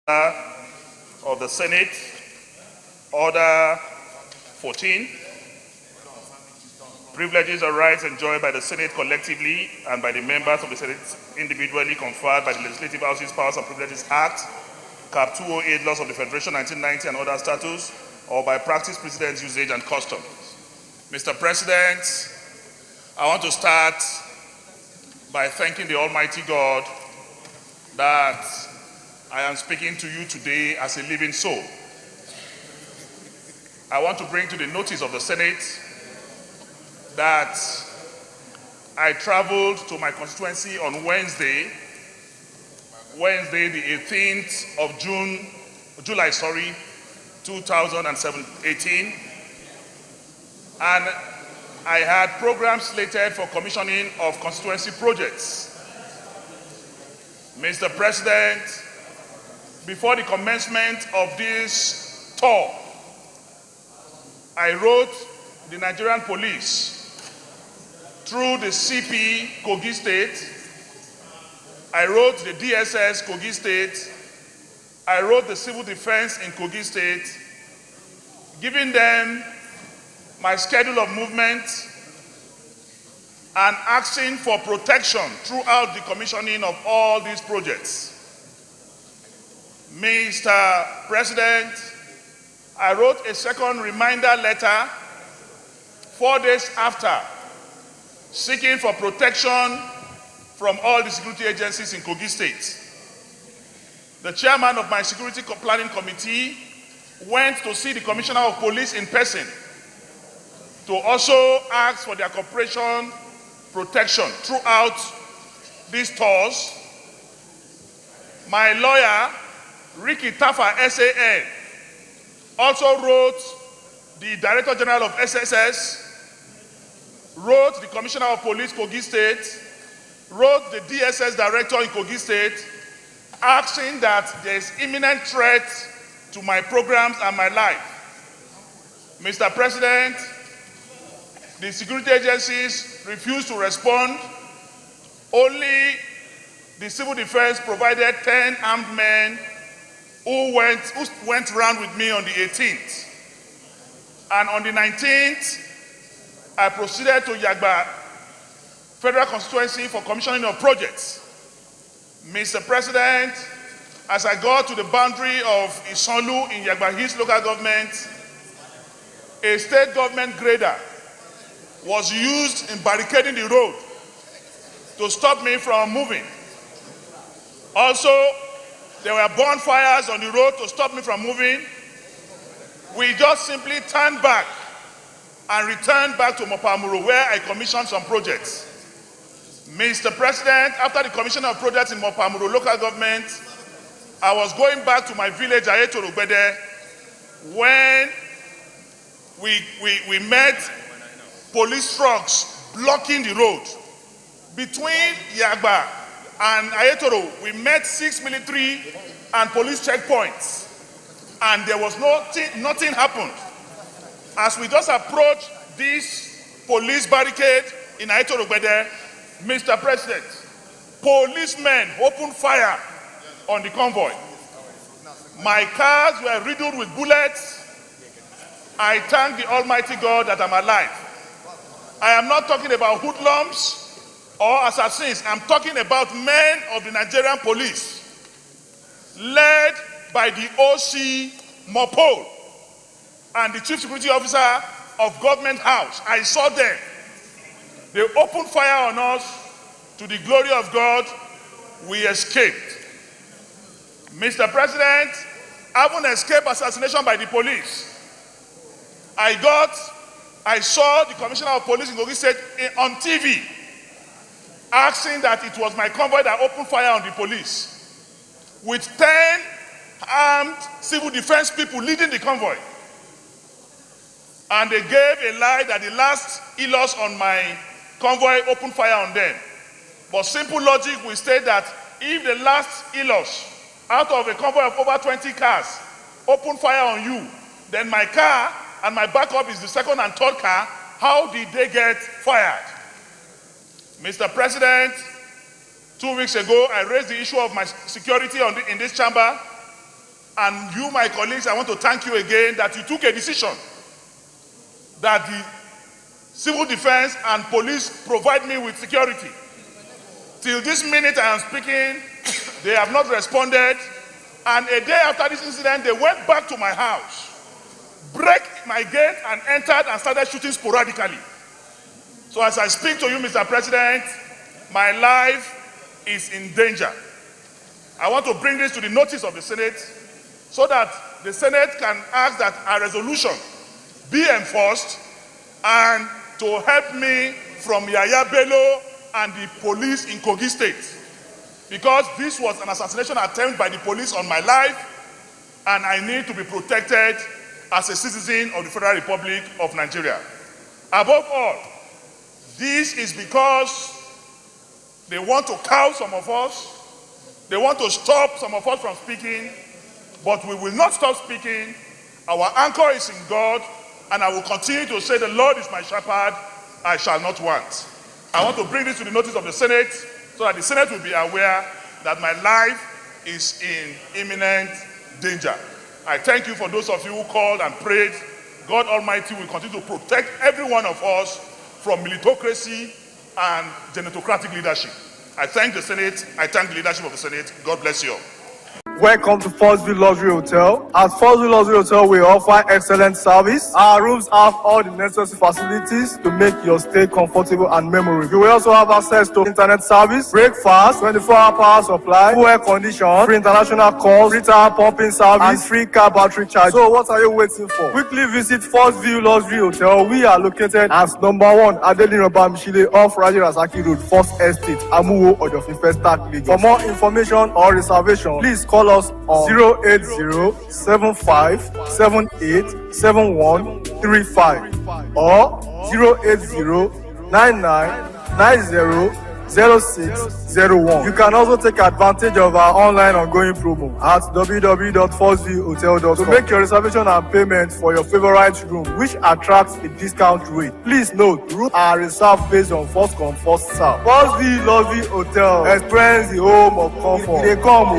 of the Senate, Order 14, privileges or rights enjoyed by the Senate collectively and by the members of the Senate individually conferred by the Legislative Houses Powers and Privileges Act, Cap 208 Laws of the Federation 1990 and other statutes, or by practice, precedents, usage, and custom. Mr. President, I want to start by thanking the Almighty God that I am speaking to you today as a living soul. I want to bring to the notice of the Senate that I traveled to my constituency on Wednesday the 18th of July 2018, and I had programs slated for commissioning of constituency projects. Mr. President, before the commencement of this tour, I wrote the Nigerian police through the CP Kogi State. I wrote the DSS Kogi State. I wrote the Civil Defense in Kogi State, giving them my schedule of movement and asking for protection throughout the commissioning of all these projects. Mr. President, I wrote a second reminder letter 4 days after, seeking for protection from all the security agencies in Kogi State. The chairman of my security planning committee went to see the Commissioner of Police in person to also ask for their cooperation, protection throughout these tours. My lawyer, Ricky Taffa, SAN, also wrote the Director General of SSS, wrote the Commissioner of Police Kogi State, wrote the DSS Director in Kogi State, asking that there is imminent threat to my programs and my life. Mr. President, the security agencies refused to respond. Only the Civil Defense provided 10 armed men who went around with me on the 18th. And on the 19th, I proceeded to Yagba Federal Constituency for commissioning of projects. Mr. President, as I got to the boundary of Isonlu in Yagba Hills local government, a state government grader was used in barricading the road to stop me from moving. Also, there were bonfires on the road to stop me from moving. We just simply turned back and returned back to Mopamuro, where I commissioned some projects. Mr. President, after the commission of projects in Mopamuro local government, I was going back to my village, Ayetoro-Gbede, when we met police trucks blocking the road. Between Yagba and Ayetoro, we met 6 military and police checkpoints, and there was nothing happened. As we just approached this police barricade in Ayetoro-Gbede, Mr. President, policemen opened fire on the convoy. My cars were riddled with bullets. I thank the Almighty God that I'm alive. I am not talking about hoodlums or assassins. I'm talking about men of the Nigerian police, led by the OC Mopol and the Chief Security Officer of Government House. I saw them. They opened fire on us. To the glory of God, we escaped. Mr. President, I haven't escaped assassination by the police. I saw the Commissioner of Police in Kogi State on TV asking that it was my convoy that opened fire on the police, with 10 armed civil defense people leading the convoy. And they gave a lie that the last ELOS on my convoy opened fire on them. But simple logic will state that if the last ELOS out of a convoy of over 20 cars opened fire on you, then my car and my backup is the second and third car, how did they get fired? Mr. President, 2 weeks ago, I raised the issue of my security in this chamber. And you, my colleagues, I want to thank you again that you took a decision that the civil defense and police provide me with security. Till this minute I am speaking, they have not responded. And a day after this incident, they went back to my house, break my gate and entered and started shooting sporadically. So as I speak to you, Mr. President, my life is in danger. I want to bring this to the notice of the Senate so that the Senate can ask that a resolution be enforced and to help me from Yaya Bello and the police in Kogi State. Because this was an assassination attempt by the police on my life, and I need to be protected as a citizen of the Federal Republic of Nigeria. Above all, this is because they want to cow some of us, they want to stop some of us from speaking, but we will not stop speaking. Our anchor is in God, and I will continue to say, the Lord is my shepherd, I shall not want. I want to bring this to the notice of the Senate, so that the Senate will be aware that my life is in imminent danger. I thank you for those of you who called and prayed. God Almighty will continue to protect every one of us from militocracy and genetocratic leadership. I thank the Senate. I thank the leadership of the Senate. God bless you all. Welcome to Forestville Luxury Hotel. At Forestville Luxury Hotel, we offer excellent service. Our rooms have all the necessary facilities to make your stay comfortable and memorable. You will also have access to internet service, breakfast, 24-hour power supply, full air condition, free international calls, free tire pumping service, and free car battery charge. So what are you waiting for? Quickly visit Forestville Luxury Hotel. We are located at number 1 Adeline Obamishile off Raji Rasaki Road, First Estate, Amuwo, Odofin Start, Lagos. For more information or reservation, please call us on 080-7578-7135 or 080-9990-0601. You can also take advantage of our online ongoing promo at www.forestvillehotel.com to make your reservation and payment for your favorite room, which attracts a discount rate. Please note, rooms are reserved based on first come, first serve. Forestville Luxury Hotel. Experience the home of comfort. They come.